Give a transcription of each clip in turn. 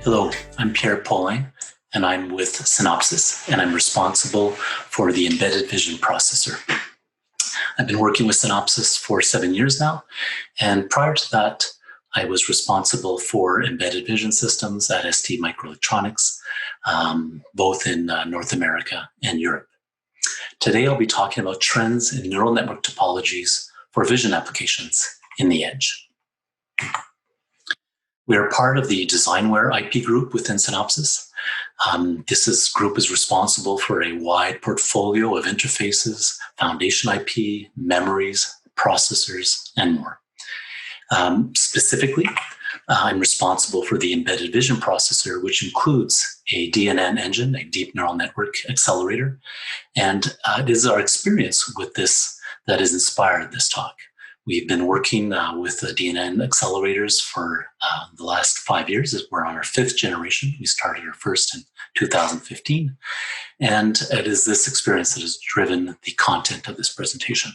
Hello, I'm Pierre Paulin, and I'm with Synopsys, and I'm responsible for the embedded vision processor. I've been working with Synopsys for 7 years now, and prior to that, I was responsible for embedded vision systems at ST Microelectronics, both in North America and Europe. Today, I'll be talking about trends in neural network topologies for vision applications in the edge. We are part of the Designware IP Group within Synopsys. This group is responsible for a wide portfolio of interfaces, foundation IP, memories, processors, and more. Specifically, I'm responsible for the embedded vision processor, which includes a DNN engine, a deep neural network accelerator. And it is our experience with this that has inspired this talk. We've been working with the DNN accelerators for the last 5 years. We're on our 5th generation. We started our first in 2015. And it is this experience that has driven the content of this presentation.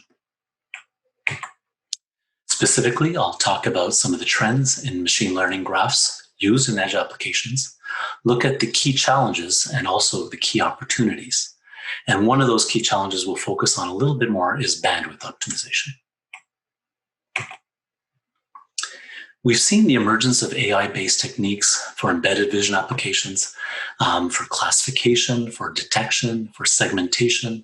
Specifically, I'll talk about some of the trends in machine learning graphs used in edge applications, look at the key challenges and also the key opportunities. And one of those key challenges we'll focus on a little bit more is bandwidth optimization. We've seen the emergence of AI-based techniques for embedded vision applications, for classification, for detection, for segmentation.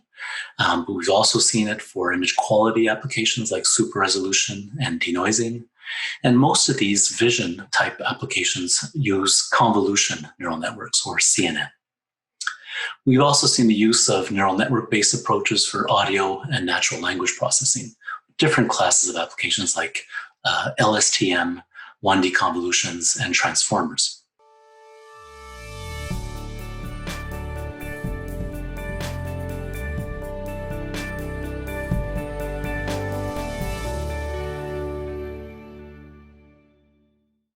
But we've also seen it for image quality applications like super resolution and denoising. And most of these vision type applications use convolution neural networks, or CNN. We've also seen the use of neural network-based approaches for audio and natural language processing, different classes of applications like LSTM, 1D convolutions, and transformers.